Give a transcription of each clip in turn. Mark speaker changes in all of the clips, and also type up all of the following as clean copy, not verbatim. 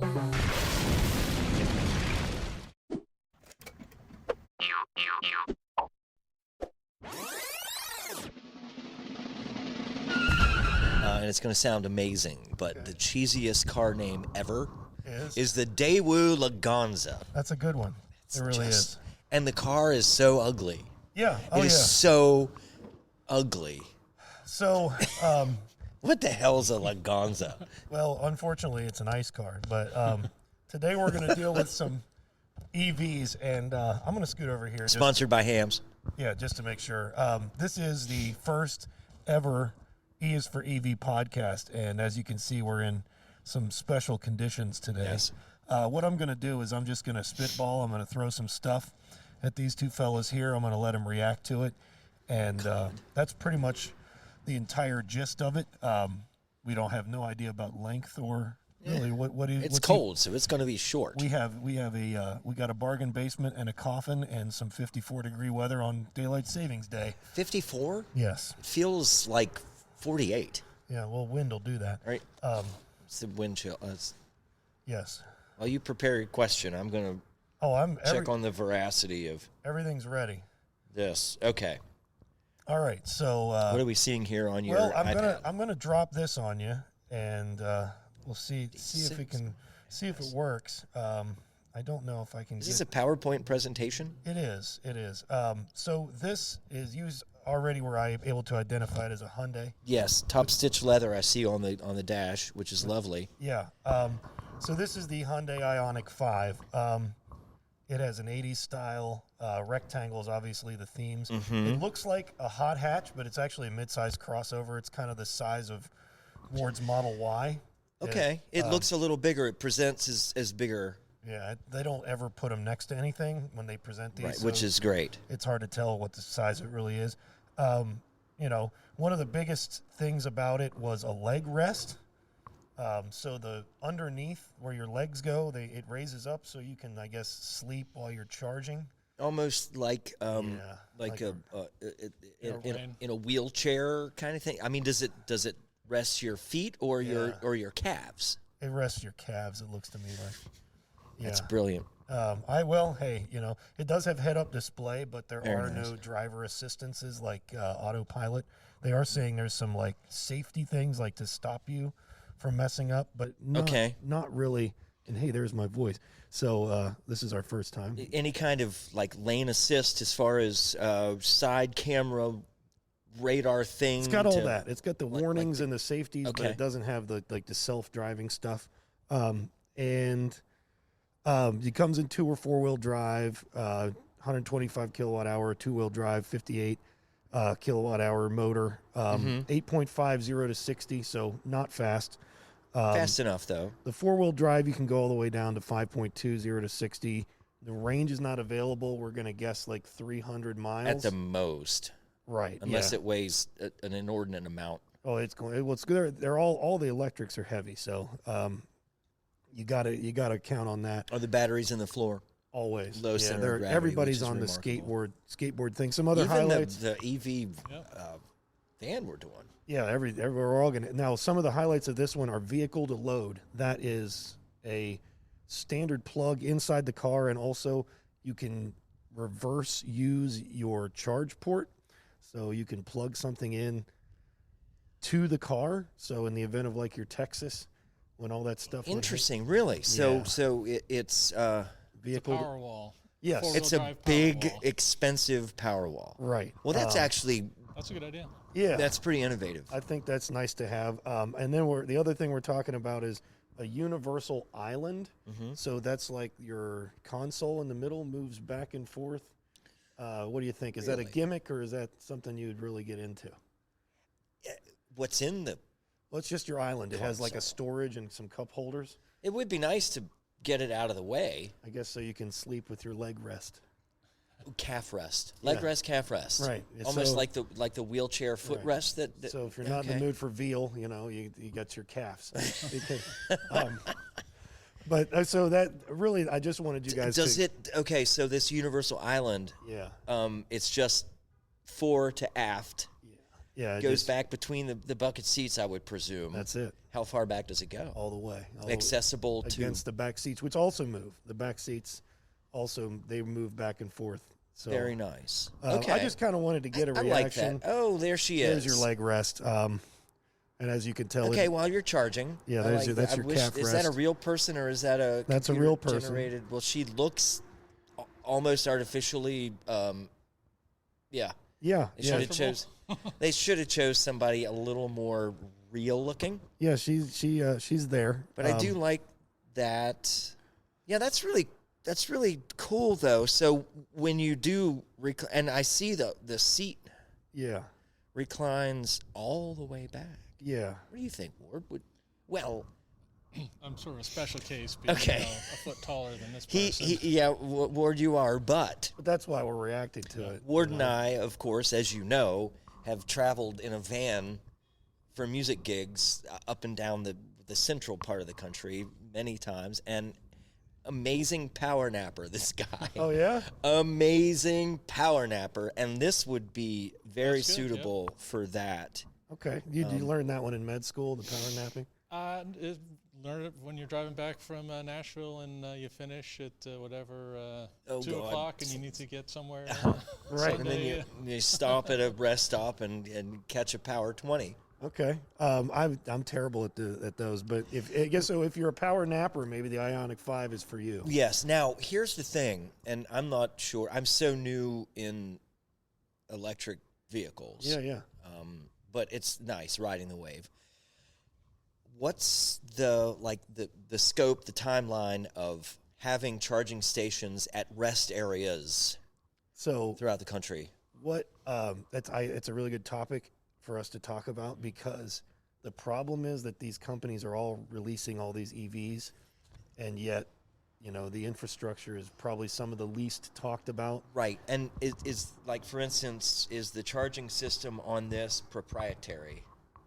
Speaker 1: And it's going to sound amazing, but the cheesiest car name ever is the Daewoo Laganza.
Speaker 2: That's a good one. It really is.
Speaker 1: And the car is so ugly.
Speaker 2: Yeah.
Speaker 1: It is so ugly.
Speaker 2: So,
Speaker 1: what the hell is a Laganza?
Speaker 2: well, unfortunately, it's an ICE car. But today we're going to deal with some EVs, and I'm going to scoot over here.
Speaker 1: Sponsored by Hams.
Speaker 2: Yeah, just to make sure. This is the first ever EisforEV podcast, and as you can see, we're in some special conditions today.
Speaker 1: Yes.
Speaker 2: What I'm going to do is I'm just going to spitball. I'm going to throw some stuff at these two fellas here. I'm going to let them react to it, and that's pretty much the entire gist of it. We don't have no idea about length or really what is.
Speaker 1: It's cold, so it's going to be short.
Speaker 2: We got a bargain basement and a coffin and some 54-degree weather on daylight savings day.
Speaker 1: 54?
Speaker 2: Yes.
Speaker 1: It feels like 48.
Speaker 2: Yeah, well, wind will do that.
Speaker 1: Right. It's the wind chill.
Speaker 2: Yes.
Speaker 1: While you prepare your question, I'm going to check on the veracity of
Speaker 2: everything's ready.
Speaker 1: this. Okay.
Speaker 2: All right. So
Speaker 1: what are we seeing here on your
Speaker 2: iPad? I'm gonna drop this on you, and we'll see if we can see if it works. I don't know if I can.
Speaker 1: Is this a PowerPoint presentation?
Speaker 2: It is. It is. So this is used already where I'm able to identify it as a Hyundai.
Speaker 1: Yes, top stitch leather I see on the dash, which is lovely.
Speaker 2: Yeah. So this is the Hyundai Ionic 5. It has an 80s style, rectangles, obviously the themes.
Speaker 1: Mm-hmm.
Speaker 2: It looks like a hot hatch, but it's actually a mid-size crossover. It's kind of the size of Ward's Model Y.
Speaker 1: Okay. It looks a little bigger. It presents as bigger.
Speaker 2: Yeah, they don't ever put them next to anything when they present these.
Speaker 1: Right,
Speaker 2: so
Speaker 1: which is great.
Speaker 2: It's hard to tell what the size it really is. You know, one of the biggest things about it was a leg rest. So the underneath where your legs go, it raises up so you can, I guess, sleep while you're charging.
Speaker 1: Almost like in a wheelchair kind of thing. I mean, does it rest your feet or your calves?
Speaker 2: It rests your calves. It looks to me like. Yeah.
Speaker 1: That's brilliant.
Speaker 2: Hey, you know, it does have head-up display, but there
Speaker 1: Very
Speaker 2: are
Speaker 1: nice.
Speaker 2: no driver assistances like autopilot. They are saying there's some like safety things like to stop you from messing up, but not really. And hey, there's my voice. So this is our first time.
Speaker 1: Any kind of like lane assist as far as side camera radar thing?
Speaker 2: It's got all that. It's got the warnings and the safeties, but it doesn't have the self-driving stuff. It comes in 2 or 4-wheel drive, 125 kilowatt hour, 2-wheel drive, 58 kilowatt hour motor, 8.5 0 to 60, so not fast.
Speaker 1: Fast enough though.
Speaker 2: The 4-wheel drive you can go all the way down to 5.2 0 to 60. The range is not available. We're going to guess like 300 miles
Speaker 1: At the most.
Speaker 2: Right.
Speaker 1: Unless it weighs an inordinate amount.
Speaker 2: Oh, it's going. Well, it's good. They're all the electrics are heavy, so you gotta count on that.
Speaker 1: Are the batteries in the floor?
Speaker 2: Always.
Speaker 1: Low center of gravity,
Speaker 2: everybody's on the skateboard thing. Some other highlights.
Speaker 1: The EV van we're doing.
Speaker 2: Yeah, we're all gonna. Now, some of the highlights of this one are vehicle to load. That is a standard plug inside the car, and also you can reverse use your charge port, so you can plug something in to the car. So in the event of like your Texas, when all that stuff.
Speaker 1: Interesting, really. So it's
Speaker 2: vehicle
Speaker 3: power wall.
Speaker 2: Yes,
Speaker 1: it's a big, expensive power wall.
Speaker 2: Right.
Speaker 1: Well, that's actually.
Speaker 3: That's a good idea.
Speaker 2: Yeah,
Speaker 1: that's pretty innovative.
Speaker 2: I think that's nice to have. And then the other thing we're talking about is a universal island.
Speaker 1: Mm-hmm.
Speaker 2: So that's like your console in the middle moves back and forth. What do you think? Is that a gimmick or is that something you'd really get into?
Speaker 1: What's in the?
Speaker 2: Well, it's just your island.
Speaker 1: Console.
Speaker 2: It has like a storage and some cup holders.
Speaker 1: It would be nice to get it out of the way.
Speaker 2: I guess so you can sleep with your leg rest.
Speaker 1: Calf rest, leg rest, calf rest.
Speaker 2: Right.
Speaker 1: Almost like the wheelchair foot rest. That
Speaker 2: so if you're not in the mood for veal, you know, you got your calves. But so that really, I just wanted you guys.
Speaker 1: Does it? Okay, so this universal island.
Speaker 2: Yeah.
Speaker 1: It's just fore to aft.
Speaker 2: Yeah. Yeah, it
Speaker 1: goes
Speaker 2: just-
Speaker 1: back between the bucket seats, I would presume.
Speaker 2: That's it.
Speaker 1: How far back does it go?
Speaker 2: All the way.
Speaker 1: Accessible to
Speaker 2: against the back seats, which also move. The back seats also, they move back and forth. So
Speaker 1: very nice. Okay.
Speaker 2: I just kind of wanted to get a
Speaker 1: I
Speaker 2: reaction.
Speaker 1: like that. Oh, there she is.
Speaker 2: There's your leg rest. And as you can tell,
Speaker 1: Okay, while you're charging.
Speaker 2: Yeah,
Speaker 1: I
Speaker 2: that's
Speaker 1: that.
Speaker 2: your calf
Speaker 1: Is that a
Speaker 2: rest.
Speaker 1: real person or is that a
Speaker 2: That's a real person.
Speaker 1: generated? Well, she looks almost artificially. Yeah.
Speaker 2: Yeah,
Speaker 1: They should have chose. They should have chose somebody a little more real looking.
Speaker 2: yeah. She's there.
Speaker 1: But I do like that. Yeah, that's really cool though. So when you do and I see the seat
Speaker 2: Yeah,
Speaker 1: reclines all the way back.
Speaker 2: yeah.
Speaker 1: What do you think, Ward? Well,
Speaker 3: I'm sort of a special case being
Speaker 1: Okay.
Speaker 3: a foot taller than this person.
Speaker 1: Ward, you are, but
Speaker 2: But that's why we're reacting to it.
Speaker 1: Ward and I, of course, as you know, have traveled in a van for music gigs up and down the central part of the country many times, and amazing power napper, this guy.
Speaker 2: Oh yeah.
Speaker 1: Amazing power napper, and this would be very
Speaker 3: That's good,
Speaker 1: suitable for that.
Speaker 2: Okay. You learn that one in med school, the power napping.
Speaker 3: Learn it when you're driving back from Nashville and you finish at whatever 2
Speaker 1: God.
Speaker 3: o'clock and you need to get somewhere.
Speaker 2: Right.
Speaker 1: And then you stop at a rest stop and catch a power 20.
Speaker 2: Okay. I'm terrible at those, but if you're a power napper, maybe the Ionic 5 is for you.
Speaker 1: Yes. Now, here's the thing, and I'm not sure. I'm so new in electric vehicles.
Speaker 2: Yeah.
Speaker 1: But it's nice riding the wave. What's the scope, the timeline of having charging stations at rest areas
Speaker 2: So
Speaker 1: throughout the country?
Speaker 2: it's a really good topic for us to talk about, because the problem is that these companies are all releasing all these EVs, and yet, the infrastructure is probably some of the least talked about.
Speaker 1: Right. And is like, for instance, is the charging system on this proprietary?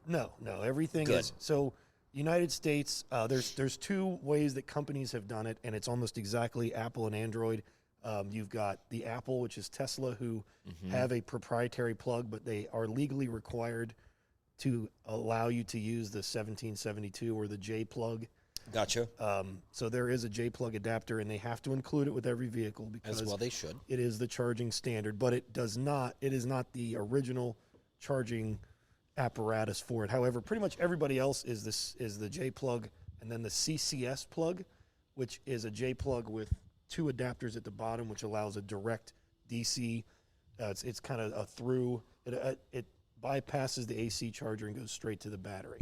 Speaker 2: No, everything
Speaker 1: Good.
Speaker 2: is. So United States, there's two ways that companies have done it, and it's almost exactly Apple and Android. You've got the Apple, which is Tesla, who have a proprietary plug, but they are legally required to allow you to use the 1772 or the J plug.
Speaker 1: Gotcha.
Speaker 2: So there is a J plug adapter, and they have to include it with every vehicle because
Speaker 1: As well they should.
Speaker 2: it is the charging standard, but it is not the original charging apparatus for it. However, pretty much everybody else is the J plug, and then the CCS plug, which is a J plug with two adapters at the bottom, which allows a direct DC. It's kind of a through. It bypasses the AC charger and goes straight to the battery.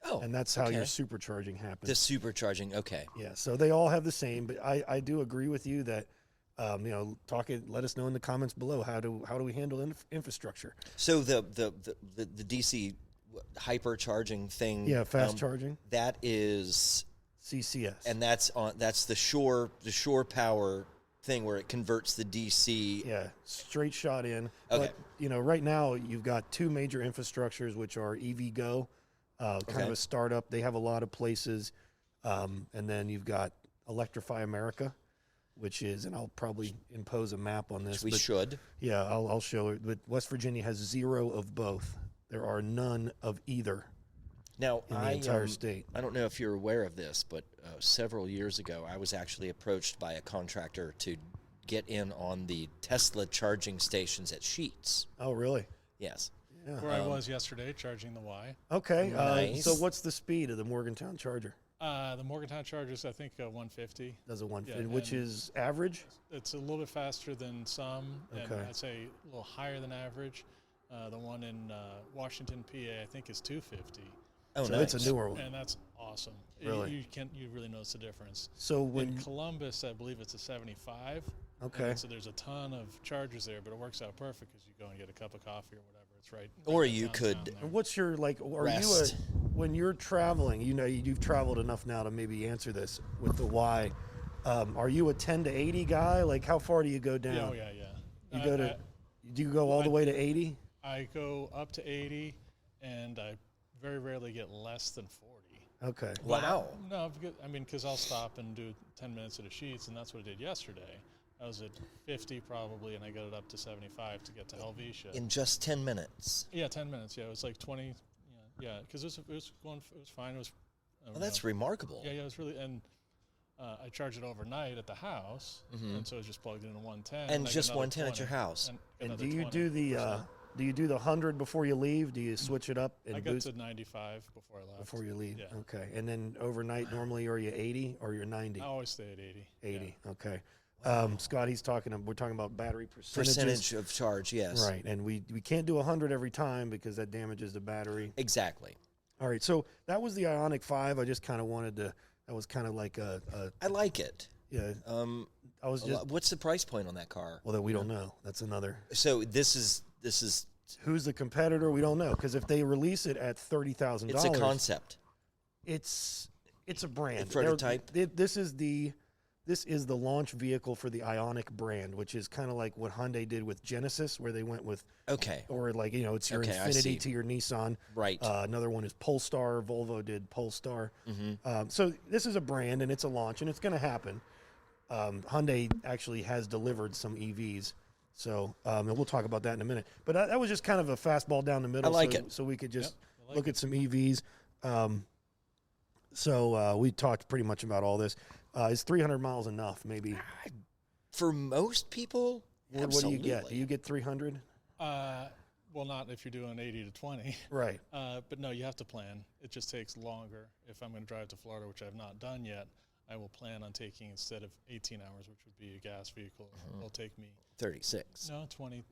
Speaker 1: Oh,
Speaker 2: And that's how
Speaker 1: okay.
Speaker 2: your supercharging happens.
Speaker 1: The supercharging. Okay.
Speaker 2: Yeah, so they all have the same, but I do agree with you that let us know in the comments below how do we handle infrastructure.
Speaker 1: So the DC hypercharging thing.
Speaker 2: Yeah, fast charging.
Speaker 1: That is,
Speaker 2: CCS.
Speaker 1: and that's the shore power thing where it converts the DC.
Speaker 2: Yeah, straight shot in.
Speaker 1: Okay.
Speaker 2: But, right now you've got two major infrastructures, which are EV Go, kind
Speaker 1: Okay.
Speaker 2: of a startup. They have a lot of places. And then you've got Electrify America, which is, and I'll probably impose a map on this.
Speaker 1: We
Speaker 2: but
Speaker 1: should.
Speaker 2: Yeah, I'll show it. But West Virginia has 0 of both. There are none of either
Speaker 1: Now,
Speaker 2: in the entire state.
Speaker 1: I don't know if you're aware of this, but several years ago, I was actually approached by a contractor to get in on the Tesla charging stations at Sheetz.
Speaker 2: Oh, really?
Speaker 1: Yes.
Speaker 2: Yeah.
Speaker 3: Where I was yesterday charging the Y.
Speaker 2: Okay.
Speaker 1: Nice.
Speaker 2: So what's the speed of the Morgantown charger?
Speaker 3: The Morgantown charges, I think, 150.
Speaker 2: Does a 150,
Speaker 3: Yeah,
Speaker 2: which
Speaker 3: and-
Speaker 2: is average?
Speaker 3: It's a little bit faster than some, and
Speaker 2: Okay.
Speaker 3: I'd say a little higher than average. The one in Washington, PA, I think is 250.
Speaker 1: Oh,
Speaker 2: So
Speaker 1: nice.
Speaker 2: it's a newer one.
Speaker 3: And that's awesome.
Speaker 2: Really?
Speaker 3: You really notice the difference.
Speaker 2: So when
Speaker 3: In Columbus, I believe it's a 75.
Speaker 2: Okay.
Speaker 3: And so there's a ton of chargers there, but it works out perfect because you go and get a cup of coffee or whatever. It's right.
Speaker 1: Or
Speaker 3: right
Speaker 1: you
Speaker 3: downtown
Speaker 1: could-
Speaker 3: there.
Speaker 2: what's your
Speaker 1: Rest.
Speaker 2: when you're traveling, you've traveled enough now to maybe answer this with the Y. Are you a 10 to 80 guy? Like how far do you go down?
Speaker 3: Yeah, oh, yeah.
Speaker 2: Do you go all the way to 80?
Speaker 3: I go up to 80, and I very rarely get less than 40.
Speaker 2: Okay.
Speaker 1: Wow.
Speaker 3: No, because I'll stop and do 10 minutes at a Sheets, and that's what I did yesterday. I was at 50 probably, and I got it up to 75 to get to Helvetia.
Speaker 1: In just 10 minutes.
Speaker 3: Yeah, 10 minutes. Yeah, it was like 20. Yeah, because it was fine. It was.
Speaker 1: Well, that's remarkable.
Speaker 3: Yeah, it was really, and I charged it overnight at the house, and so it was just plugged into 110.
Speaker 1: And just 110 at your house.
Speaker 3: And
Speaker 2: do you do the 100 before you leave? Do you switch it up and
Speaker 3: I got
Speaker 2: boost
Speaker 3: to 95 before I left.
Speaker 2: before you leave?
Speaker 3: Yeah.
Speaker 2: Okay. And then overnight, normally, are you 80 or you're 90?
Speaker 3: I always stay at 80.
Speaker 2: 80. Okay. Scott, we're talking about battery percentages.
Speaker 1: Percentage of charge, yes.
Speaker 2: Right. And we can't do 100 every time because that damages the battery.
Speaker 1: Exactly.
Speaker 2: All right. So that was the Ionic 5. I just kind of wanted to, that was kind of like
Speaker 1: I like it.
Speaker 2: yeah. I was just,
Speaker 1: What's the price point on that car?
Speaker 2: well, that we don't know. That's another.
Speaker 1: So this is
Speaker 2: Who's the competitor? We don't know. Because if they release it at $30,000,
Speaker 1: it's a concept.
Speaker 2: It's a brand.
Speaker 1: A prototype?
Speaker 2: This is the launch vehicle for the Ionic brand, which is kind of like what Hyundai did with Genesis, where they went with,
Speaker 1: Okay.
Speaker 2: or like, it's your
Speaker 1: Okay, I
Speaker 2: Infiniti
Speaker 1: see.
Speaker 2: to your Nissan.
Speaker 1: Right.
Speaker 2: Another one is Polestar. Volvo did Polestar.
Speaker 1: Mm-hmm.
Speaker 2: So this is a brand, and it's a launch, and it's going to happen. Hyundai actually has delivered some EVs. So and we'll talk about that in a minute. But that was just kind of a fastball down the middle.
Speaker 1: I like it.
Speaker 2: So we could just
Speaker 3: I like
Speaker 2: look at some EVs. So we talked pretty much about all this. Is 300 miles enough? Maybe.
Speaker 1: For most people,
Speaker 2: What do you get? Do you get 300?
Speaker 3: Well, not if you're doing 80 to 20.
Speaker 2: Right.
Speaker 3: But no, you have to plan. It just takes longer. If I'm going to drive to Florida, which I've not done yet, I will plan on taking, instead of 18 hours, which would be a gas vehicle, it'll take me
Speaker 1: 36.
Speaker 3: 20,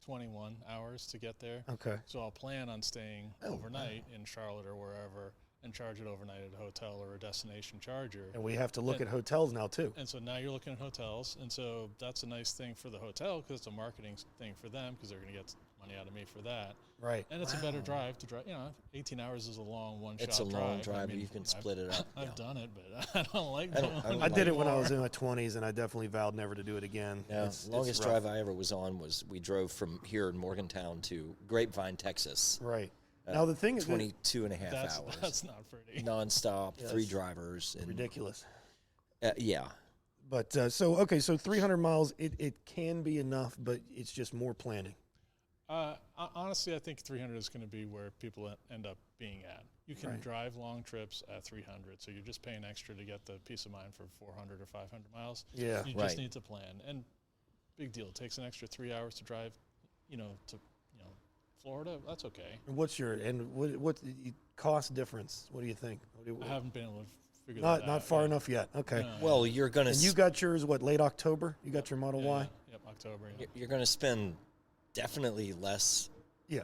Speaker 3: 21 hours to get there.
Speaker 2: Okay.
Speaker 3: So I'll plan on staying overnight in Charlotte or wherever and charge it overnight at a hotel or a destination charger.
Speaker 2: And we have to look at hotels now too.
Speaker 3: And so now you're looking at hotels, and so that's a nice thing for the hotel because it's a marketing thing for them because they're going to get money out of me for that.
Speaker 2: Right.
Speaker 3: And it's a better drive to drive. 18 hours is a long one-shot drive.
Speaker 1: It's a long drive,
Speaker 3: I mean,
Speaker 1: but you can split it up.
Speaker 3: I've done it, but I don't like
Speaker 1: I
Speaker 3: doing
Speaker 1: don't
Speaker 2: I
Speaker 3: it
Speaker 2: did it when I
Speaker 3: anymore.
Speaker 2: was in my 20s, and I definitely vowed never to do it again.
Speaker 1: Yeah,
Speaker 2: It's
Speaker 1: longest
Speaker 2: rough.
Speaker 1: drive I ever was on was we drove from here in Morgantown to Grapevine, Texas.
Speaker 2: Right. Now the thing is
Speaker 1: 22 and a half hours.
Speaker 3: That's not pretty.
Speaker 1: Nonstop,
Speaker 2: Yeah,
Speaker 1: 3
Speaker 2: it's
Speaker 1: drivers. And,
Speaker 2: ridiculous.
Speaker 1: yeah.
Speaker 2: But so 300 miles, it can be enough, but it's just more planning.
Speaker 3: Honestly, I think 300 is going to be where people end up being at. You can
Speaker 2: Right.
Speaker 3: drive long trips at 300, so you're just paying extra to get the peace of mind for 400 or 500 miles.
Speaker 2: Yeah.
Speaker 3: You
Speaker 1: Right.
Speaker 3: just need to plan. And big deal. It takes an extra 3 hours to drive, to Florida. That's okay.
Speaker 2: And what's what the cost difference? What do you think?
Speaker 3: I haven't been able to figure that out.
Speaker 2: Not far
Speaker 3: yet.
Speaker 2: enough yet. Okay.
Speaker 3: No,
Speaker 1: Well, you're going
Speaker 2: And you got yours late October? You got your Model
Speaker 3: yeah,
Speaker 2: Y?
Speaker 3: yeah. Yep, October. Yeah.
Speaker 1: you're going to spend definitely less
Speaker 2: Yeah.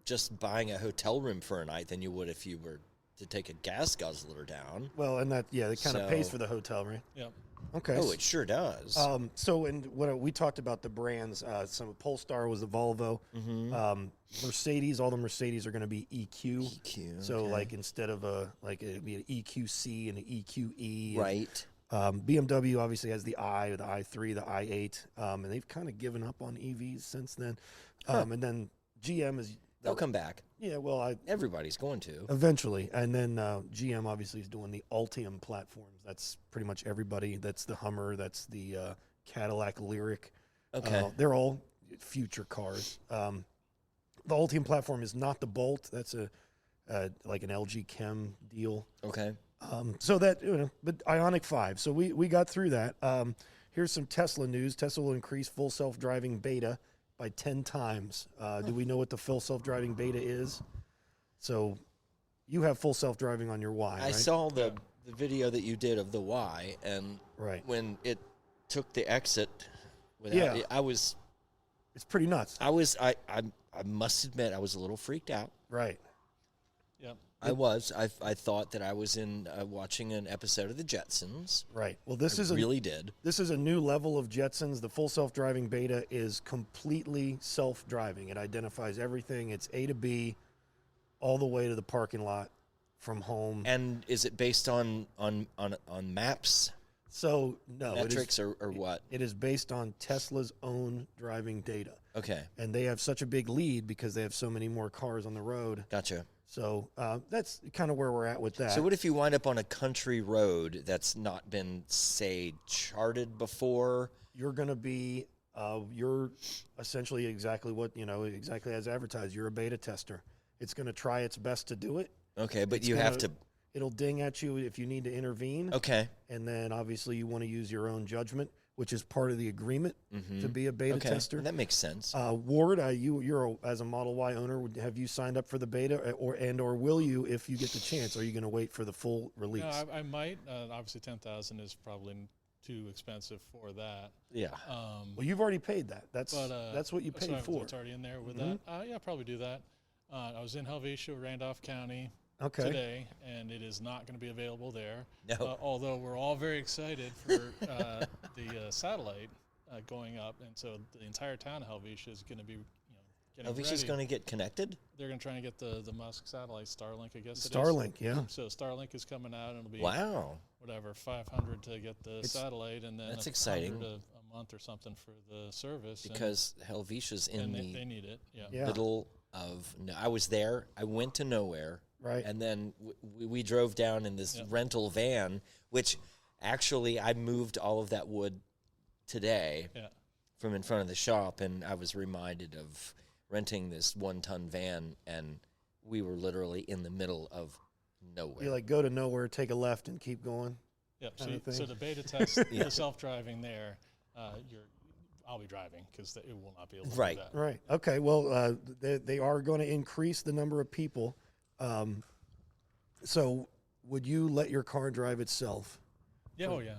Speaker 1: just buying a hotel room for a night than you would if you were to take a gas guzzler down.
Speaker 2: Well, and that kind of pays
Speaker 1: So-
Speaker 2: for the hotel, right?
Speaker 3: Yep.
Speaker 2: Okay.
Speaker 1: Oh, it sure does.
Speaker 2: So, and what we talked about the brands. Some Polestar was the Volvo. Mercedes, all the Mercedes are going to be EQ.
Speaker 1: EQ,
Speaker 2: So,
Speaker 1: okay.
Speaker 2: like instead of it'd be an EQC and an EQE.
Speaker 1: Right.
Speaker 2: BMW obviously has the i, the i3, the i8, and they've kind of given up on EVs since then. And then GM is
Speaker 1: They'll come back.
Speaker 2: yeah, well,
Speaker 1: Everybody's going to.
Speaker 2: eventually, and then GM obviously is doing the Ultium platforms. That's pretty much everybody. That's the Hummer. That's the Cadillac Lyric.
Speaker 1: Okay.
Speaker 2: They're all future cars. The Ultium platform is not the Bolt. That's like an LG Chem deal.
Speaker 1: Okay.
Speaker 2: So that, but Ionic 5. So we got through that. Here's some Tesla news. Tesla will increase full self-driving beta by 10 times. Do we know what the full self-driving beta is? So you have full self-driving on your Y,
Speaker 1: I
Speaker 2: right?
Speaker 1: saw the video that you did of the Y, and
Speaker 2: Right.
Speaker 1: when it took the exit,
Speaker 2: Yeah. It's pretty nuts.
Speaker 1: I must admit I was a little freaked out.
Speaker 2: Right.
Speaker 3: Yep.
Speaker 1: I thought that I was in watching an episode of the Jetsons.
Speaker 2: Right. Well, this
Speaker 1: I
Speaker 2: is
Speaker 1: really did.
Speaker 2: This is a new level of Jetsons. The full self-driving beta is completely self-driving. It identifies everything. It's A to B, all the way to the parking lot, from home.
Speaker 1: And is it based on maps,
Speaker 2: So no,
Speaker 1: metrics, or what?
Speaker 2: it is based on Tesla's own driving data,
Speaker 1: Okay,
Speaker 2: and they have such a big lead because they have so many more cars on the road.
Speaker 1: gotcha.
Speaker 2: So that's kind of where we're at with that.
Speaker 1: So what if you wind up on a country road that's not been, say, charted before?
Speaker 2: You're going to be, you're essentially exactly exactly as advertised. You're a beta tester. It's going to try its best to do it.
Speaker 1: Okay, but
Speaker 2: It's
Speaker 1: you have
Speaker 2: gonna-
Speaker 1: to.
Speaker 2: It'll ding at you if you need to intervene.
Speaker 1: Okay.
Speaker 2: And then obviously you want to use your own judgment, which is part of the agreement to be a beta
Speaker 1: Okay,
Speaker 2: tester.
Speaker 1: that makes sense.
Speaker 2: Ward, as a Model Y owner, have you signed up for the beta, or will you if you get the chance? Are you going to wait for the full release?
Speaker 3: No, I might. Obviously, 10,000 is probably too expensive for that.
Speaker 1: Yeah.
Speaker 2: Well, you've already paid that. That's what you paid for.
Speaker 3: It's already in there with that. Yeah, probably do that. I was in Helvetia, Randolph County today, and it is not going to be available there.
Speaker 1: No.
Speaker 3: Although we're all very excited for the satellite going up, and so the entire town of Helvetia is going to be, getting
Speaker 1: Helvetia's
Speaker 3: ready.
Speaker 1: going to get connected?
Speaker 3: They're going to try and get the Musk satellite, Starlink, I guess it is.
Speaker 2: Starlink, yeah.
Speaker 3: So Starlink is coming out, and it'll be
Speaker 1: Wow.
Speaker 3: whatever, $500 to get the satellite, and then
Speaker 1: That's
Speaker 3: $100
Speaker 1: exciting.
Speaker 3: a month or something for the service.
Speaker 1: Because Helvetia's in
Speaker 3: and
Speaker 1: the
Speaker 3: they need it. Yeah.
Speaker 2: Yeah.
Speaker 1: middle of. I was there. I went to nowhere.
Speaker 2: Right.
Speaker 1: And then we drove down in this rental van, which actually I moved all of that wood today
Speaker 3: Yeah.
Speaker 1: from in front of the shop, and I was reminded of renting this 1-ton van, and we were literally in the middle of nowhere.
Speaker 2: You like go to nowhere, take a left, and keep going.
Speaker 3: Yep.
Speaker 2: kind of
Speaker 3: So
Speaker 2: thing.
Speaker 3: the beta test, the self-driving there, I'll be driving because it will not be able to
Speaker 1: Right.
Speaker 3: do that.
Speaker 2: Right. Okay. Well, they are going to increase the number of people. So, would you let your car drive itself
Speaker 3: Yeah. Oh yeah.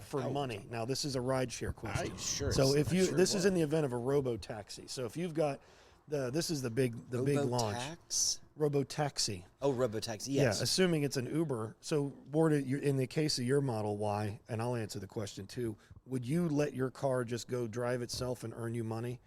Speaker 2: for money? Now, this is a rideshare question.
Speaker 1: sure.
Speaker 2: So,
Speaker 1: I
Speaker 2: if you
Speaker 1: sure
Speaker 2: this is
Speaker 1: would.
Speaker 2: in the event of a robo taxi. So, if you've got this is the big launch.
Speaker 1: Robotax?
Speaker 2: Robo taxi.
Speaker 1: Oh, robotaxi.
Speaker 2: Yeah,
Speaker 1: Yes.
Speaker 2: assuming it's an Uber. So, Ward, in the case of your Model Y, and I'll answer the question too, would you let your car just go drive itself and earn you money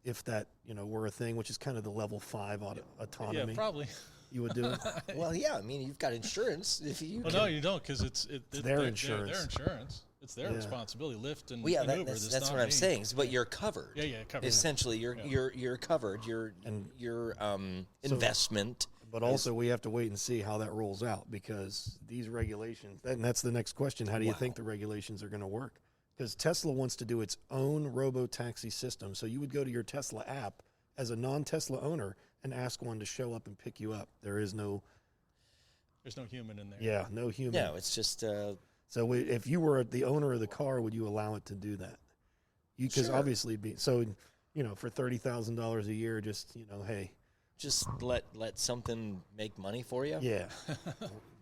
Speaker 2: if that were a thing, which is kind of the level 5 autonomy?
Speaker 3: Yeah. Probably.
Speaker 2: You would do it?
Speaker 1: Well, yeah. I mean, you've got insurance. If you
Speaker 3: Well,
Speaker 1: can-
Speaker 3: no, you don't, because it's
Speaker 2: their insurance.
Speaker 3: Their insurance. It's their
Speaker 2: Yeah.
Speaker 3: responsibility. Lyft and,
Speaker 1: Well, yeah,
Speaker 3: and Uber.
Speaker 1: that's
Speaker 3: not
Speaker 1: what I'm
Speaker 3: me.
Speaker 1: saying. But you're covered.
Speaker 3: Yeah, covered.
Speaker 1: Essentially, you're covered. Your investment.
Speaker 2: But also, we have to wait and see how that rolls out because these regulations, and that's the next question. How do you think the regulations are going to work? Because Tesla wants to do its own robo-taxi system. So you would go to your Tesla app as a non-Tesla owner and ask one to show up and pick you up. There's no
Speaker 3: human in there.
Speaker 2: Yeah, no human.
Speaker 1: No, it's just.
Speaker 2: So if you were the owner of the car, would you allow it to do that? Because
Speaker 1: Sure.
Speaker 2: obviously, for $30,000 a year, just hey,
Speaker 1: Just let something make money for you.
Speaker 2: yeah,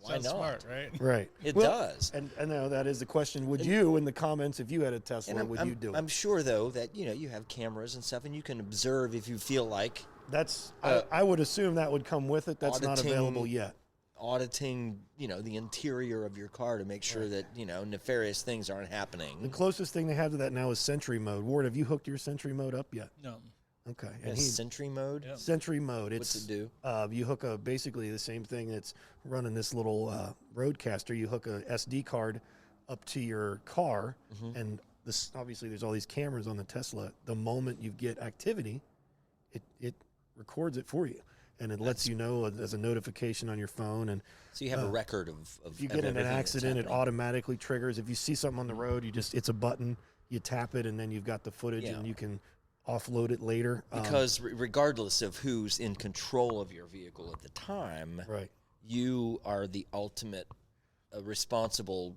Speaker 1: Why
Speaker 3: Sounds
Speaker 1: not?
Speaker 3: smart, right?
Speaker 2: right.
Speaker 1: It
Speaker 2: Well,
Speaker 1: does.
Speaker 2: And I know that is the question. Would you, in the comments, if you had a Tesla,
Speaker 1: And
Speaker 2: would you do it?
Speaker 1: I'm sure though that you have cameras and stuff, and you can observe if you feel like
Speaker 2: That's I would assume that would come with it. That's not
Speaker 1: auditing-
Speaker 2: available yet.
Speaker 1: auditing, the interior of your car to make sure that nefarious things aren't
Speaker 2: The
Speaker 1: happening.
Speaker 2: closest thing they have to that now is Sentry Mode. Ward, have you hooked your Sentry Mode up yet?
Speaker 3: No.
Speaker 2: Okay.
Speaker 1: And Sentry Mode.
Speaker 3: Yeah.
Speaker 2: Sentry Mode.
Speaker 1: What's it do?
Speaker 2: You hook basically the same thing that's running this little Roadcaster. You hook a SD card up to your car, and this obviously there's all these cameras on the Tesla. The moment you get activity, it records it for you, and it lets you know as a notification on your phone. And
Speaker 1: So you have a record of
Speaker 2: if you get in an
Speaker 1: everything that's
Speaker 2: accident, it
Speaker 1: happening.
Speaker 2: automatically triggers. If you see something on the road, it's a button. You tap it, and then you've got the footage,
Speaker 1: Yeah.
Speaker 2: and you can offload it later.
Speaker 1: Because regardless of who's in control of your vehicle at the time,
Speaker 2: Right.
Speaker 1: you are the ultimate responsible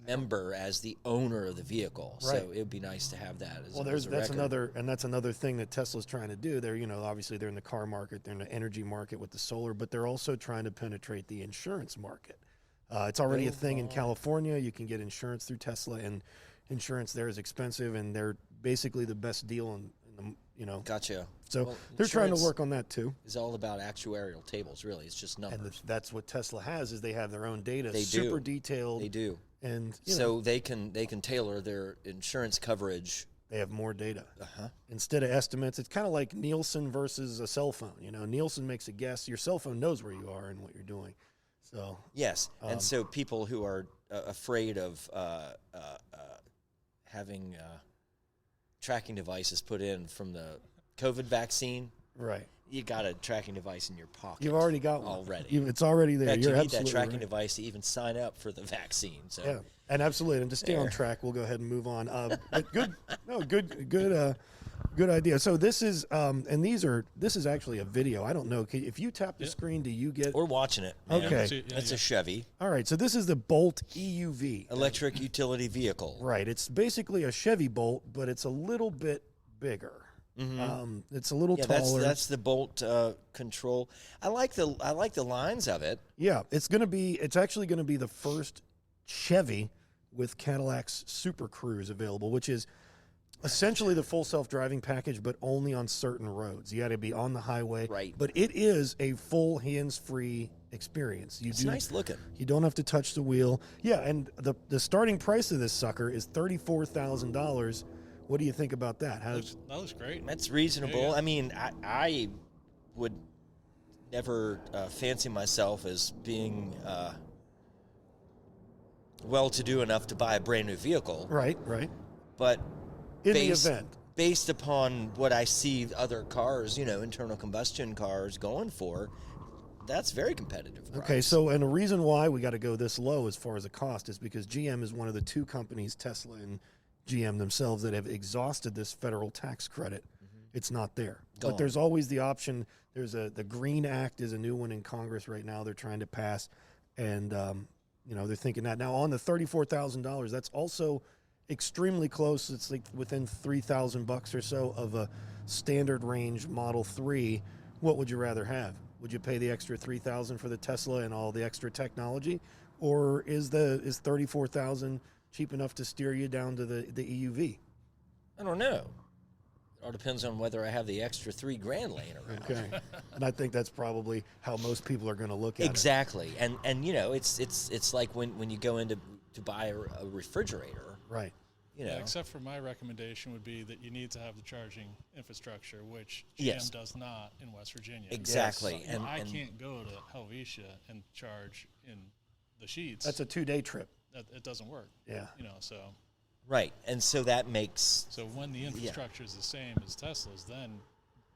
Speaker 1: member as the owner of the vehicle. So
Speaker 2: Right.
Speaker 1: it would be nice to have that as,
Speaker 2: Well,
Speaker 1: as a
Speaker 2: that's
Speaker 1: record.
Speaker 2: another thing that Tesla's trying to do. They're obviously they're in the car market, they're in the energy market with the solar, but they're also trying to penetrate the insurance market. It's already a thing in California. You can get insurance through Tesla, and insurance there is expensive, and they're basically the best deal in the
Speaker 1: Gotcha.
Speaker 2: So
Speaker 1: Well,
Speaker 2: they're trying to
Speaker 1: insurance
Speaker 2: work on that too.
Speaker 1: Is all about actuarial tables, really. It's just
Speaker 2: And
Speaker 1: numbers.
Speaker 2: that's what Tesla has is they have their own data,
Speaker 1: They
Speaker 2: super
Speaker 1: do.
Speaker 2: detailed,
Speaker 1: They do.
Speaker 2: and
Speaker 1: So they can tailor their insurance coverage.
Speaker 2: they have more data.
Speaker 1: Uh-huh.
Speaker 2: Instead of estimates, it's kind of like Nielsen versus a cell phone. Nielsen makes a guess. Your cell phone knows where you are and what you're doing. So
Speaker 1: Yes, and so people who are afraid of having tracking devices put in from the COVID vaccine,
Speaker 2: Right.
Speaker 1: You got a tracking device in your pocket.
Speaker 2: You've already got one.
Speaker 1: Already.
Speaker 2: It's already there.
Speaker 1: In fact,
Speaker 2: You're
Speaker 1: you need that
Speaker 2: absolutely
Speaker 1: tracking
Speaker 2: right.
Speaker 1: device to even sign up for the vaccine. So
Speaker 2: Yeah, and absolutely. And to stay on
Speaker 1: There.
Speaker 2: track, we'll go ahead and move on. But good idea. So this is, this is actually a video. I don't know if you tap the screen, do you get?
Speaker 1: we're watching it. Man.
Speaker 2: Okay.
Speaker 1: That's a Chevy
Speaker 2: All right. So this is the Bolt EUV.
Speaker 1: electric utility vehicle.
Speaker 2: Right. It's basically a Chevy Bolt, but it's a little bit bigger. It's a little
Speaker 1: Yeah,
Speaker 2: taller.
Speaker 1: that's the Bolt control. I like the lines of it.
Speaker 2: Yeah, it's actually going to be the first Chevy with Cadillac's Super Cruise available, which is essentially the full self-driving package, but only on certain roads. You got to be on the highway.
Speaker 1: Right.
Speaker 2: But it is a full hands-free experience.
Speaker 1: It's nice looking.
Speaker 2: You don't have to touch the wheel. Yeah, and the starting price of this sucker is $34,000. What do you think about that?
Speaker 3: That looks great.
Speaker 1: That's reasonable.
Speaker 3: Yeah.
Speaker 1: I mean, I would never fancy myself as being well-to-do enough to buy a brand new vehicle.
Speaker 2: Right.
Speaker 1: But
Speaker 2: In the event.
Speaker 1: based upon what I see other cars, internal combustion cars going for, that's very competitive price.
Speaker 2: Okay, so and the reason why we got to go this low as far as the cost is because GM is one of the two companies, Tesla and GM themselves, that have exhausted this federal tax credit. It's not there.
Speaker 1: Gone.
Speaker 2: But there's always the option. The Green Act is a new one in Congress right now. They're trying to pass, and they're thinking that now on the $34,000. That's also extremely close. It's like within $3,000 or so of a standard range Model 3. What would you rather have? Would you pay the extra $3,000 for the Tesla and all the extra technology, or is $34,000 cheap enough to steer you down to the EUV?
Speaker 1: I don't know. It all depends on whether I have the extra $3,000 laying around.
Speaker 2: Okay, and I think that's probably how most people are going to look at
Speaker 1: Exactly, and it's like when you go in to buy a refrigerator.
Speaker 2: it. Right.
Speaker 3: Yeah, except for my recommendation would be that you need to have the charging infrastructure, which GM
Speaker 1: Yes.
Speaker 3: does not in West Virginia.
Speaker 1: Exactly,
Speaker 3: So,
Speaker 1: and
Speaker 3: I can't go to Helvetia and charge in the Sheets.
Speaker 2: That's a 2-day trip.
Speaker 3: It doesn't work.
Speaker 2: Yeah.
Speaker 3: So
Speaker 1: right, and so that makes
Speaker 3: when the infrastructure is the same as Tesla's, then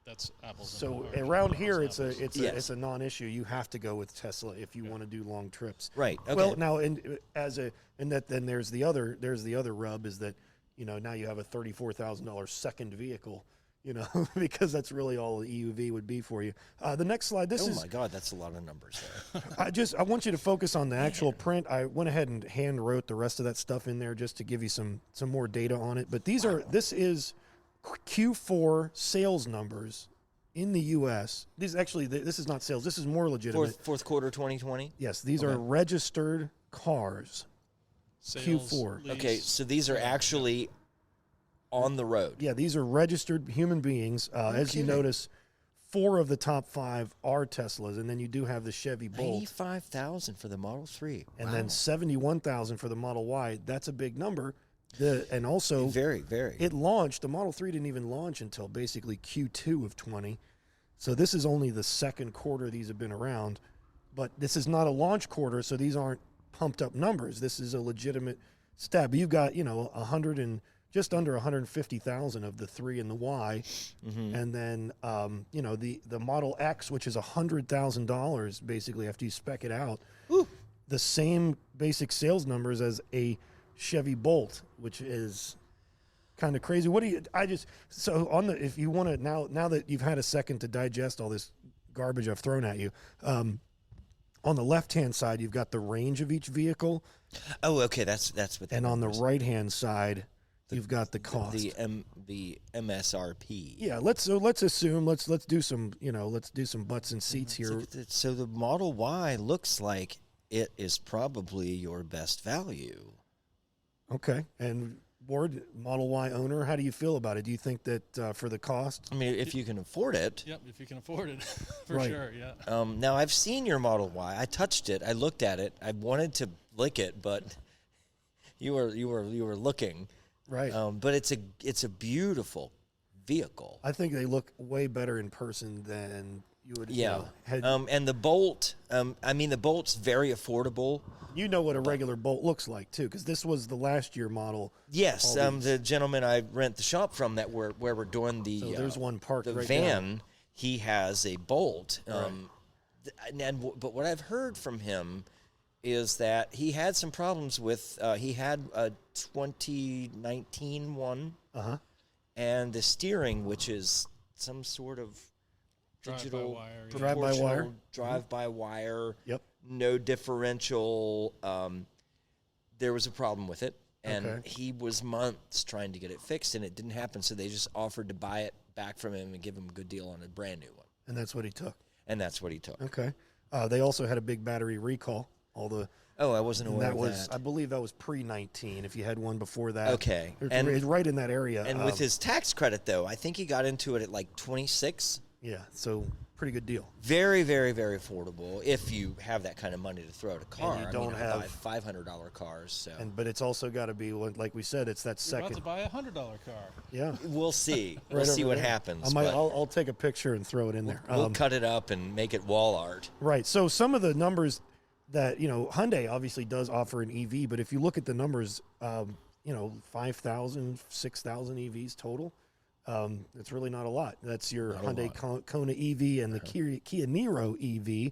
Speaker 3: that's apples.
Speaker 2: So
Speaker 3: and
Speaker 2: around here,
Speaker 3: apples and apples.
Speaker 1: Yes.
Speaker 2: it's a non-issue. You have to go with Tesla if you want to do long trips.
Speaker 1: right. Okay.
Speaker 2: Well, now then there's the other rub is that now you have a $34,000 second vehicle, because that's really all the EUV would be for you. The next slide.
Speaker 1: oh my God, that's a lot of numbers there.
Speaker 2: I want you to focus on the actual print. I went ahead and hand wrote the rest of that stuff in there just to give you some more data on it. But this is Q4 sales numbers in the U.S. This is not sales. This is more legitimate.
Speaker 1: Fourth quarter 2020.
Speaker 2: Yes, these are registered cars.
Speaker 3: Sales,
Speaker 2: Q4.
Speaker 3: lease,
Speaker 1: Okay, so these are actually on the road.
Speaker 2: Yeah, these are registered human beings. As you
Speaker 1: kidding.
Speaker 2: notice, 4 of the top 5 are Teslas, and then you do have the Chevy Bolt,
Speaker 1: 95,000 for the Model 3.
Speaker 2: and
Speaker 1: Wow.
Speaker 2: then 71,000 for the Model Y. That's a big number. And also,
Speaker 1: very, very.
Speaker 2: it launched. The Model 3 didn't even launch until basically Q2 of 20. So this is only the second quarter these have been around. But this is not a launch quarter, so these aren't pumped up numbers. This is a legitimate stat. You've got, 100 and just under 150,000 of the 3 and the Y. And then, the Model X, which is $100,000 basically after you spec it out.
Speaker 1: Woo.
Speaker 2: The same basic sales numbers as a Chevy Bolt, which is kind of crazy. If you want to, now that you've had a second to digest all this garbage I've thrown at you, on the left-hand side, you've got the range of each vehicle,
Speaker 1: Oh, okay, that's what. that
Speaker 2: and on the
Speaker 1: is.
Speaker 2: right-hand side, you've got the cost.
Speaker 1: the MSRP.
Speaker 2: Yeah, let's assume let's do some butts and seats here.
Speaker 1: So the Model Y looks like it is probably your best value.
Speaker 2: Okay, and Ward, Model Y owner, how do you feel about it? Do you think that for the cost?
Speaker 1: I mean, if you can afford it.
Speaker 3: Yep, if you can afford it, for
Speaker 2: Right.
Speaker 3: sure. Yeah.
Speaker 1: Now I've seen your Model Y. I touched it. I looked at it. I wanted to lick it, but you were looking.
Speaker 2: Right.
Speaker 1: But it's a beautiful vehicle.
Speaker 2: I think they look way better in person than you would.
Speaker 1: Yeah.
Speaker 2: Had,
Speaker 1: And the Bolt. The Bolt's very affordable.
Speaker 2: you know what a regular Bolt looks like too, because this was the last year model.
Speaker 1: Yes.
Speaker 2: All these.
Speaker 1: The gentleman I rent the shop from where we're doing the
Speaker 2: So there's one parked
Speaker 1: the
Speaker 2: right
Speaker 1: van.
Speaker 2: now.
Speaker 1: he has a Bolt. But what I've heard from him is that he had some problems with, he had a 2019 one, and the steering, which is some sort of digital
Speaker 2: drive-by-wire,
Speaker 1: drive-by-wire,
Speaker 2: Yep.
Speaker 1: no differential. There was a problem with it, and he was months trying to get it fixed, and it didn't happen, so they just offered to buy it back from him and give him a good deal on a brand new one.
Speaker 2: And that's what he took.
Speaker 1: Okay.
Speaker 2: They also had a big battery recall.
Speaker 1: I wasn't aware of that.
Speaker 2: I believe that was pre-19. If you had one before that,
Speaker 1: Okay.
Speaker 2: and it's right in that area.
Speaker 1: And with his tax credit, though, I think he got into it at like 26.
Speaker 2: Yeah, so pretty good deal.
Speaker 1: Very, very, very affordable if you have that kind of money to throw at a car.
Speaker 2: And you don't have
Speaker 1: $500 cars. So.
Speaker 2: But it's also got to be, like we said, it's that
Speaker 3: You're
Speaker 2: second.
Speaker 3: about to buy a $100 car.
Speaker 2: Yeah,
Speaker 1: we'll see.
Speaker 2: Right
Speaker 1: We'll see
Speaker 2: over
Speaker 1: what
Speaker 2: there.
Speaker 1: happens.
Speaker 2: I'll take a picture and throw it in there.
Speaker 1: We'll cut it up and make it wall art.
Speaker 2: Right. So some of the numbers that, Hyundai obviously does offer an EV, but if you look at the numbers, 5,000, 6,000 EVs total. It's really not a lot. That's your Hyundai Kona EV and the Kia Niro EV.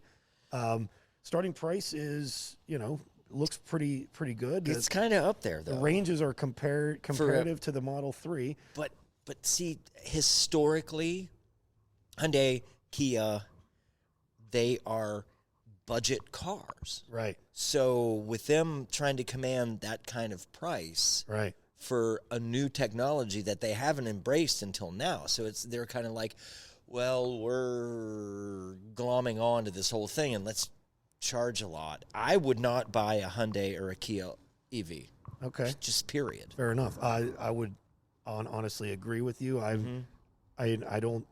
Speaker 2: Starting price is, looks pretty good.
Speaker 1: It's kind of up there, though.
Speaker 2: The ranges are comparative to the Model 3.
Speaker 1: But see, historically, Hyundai, Kia, they are budget cars.
Speaker 2: Right.
Speaker 1: So with them trying to command that kind of price,
Speaker 2: right,
Speaker 1: for a new technology that they haven't embraced until now. So they're kind of like, well, we're glomming on to this whole thing and let's charge a lot. I would not buy a Hyundai or a Kia EV.
Speaker 2: Okay.
Speaker 1: Just period.
Speaker 2: Fair enough. I would honestly agree with you. I don't.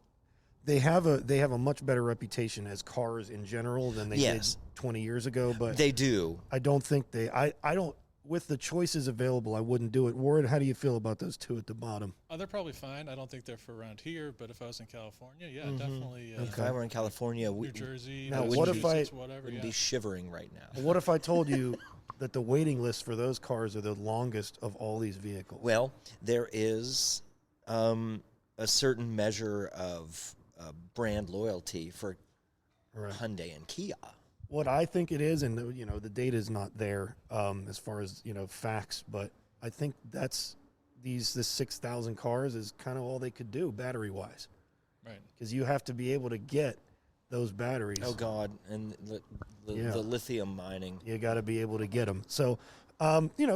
Speaker 2: They have a much better reputation as cars in general than they did 20 years ago. But
Speaker 1: they do.
Speaker 2: I don't think I don't. With the choices available, I wouldn't do it. Ward, how do you feel about those two at the bottom?
Speaker 3: They're probably fine. I don't think they're for around here, but if I was in California, definitely.
Speaker 1: If I were in California,
Speaker 3: New Jersey,
Speaker 2: now
Speaker 1: what
Speaker 2: if
Speaker 3: I wouldn't
Speaker 1: be shivering right now?
Speaker 2: What if I told you that the waiting lists for those cars are the longest of all these vehicles?
Speaker 1: Well, there is a certain measure of brand loyalty for Hyundai and Kia.
Speaker 2: What I think it is, and the data is not there as far as facts, but I think that's this 6,000 cars is kind of all they could do battery wise,
Speaker 3: right?
Speaker 2: Because you have to be able to get those batteries.
Speaker 1: Oh God, and the lithium mining.
Speaker 2: You got to be able to get them. So,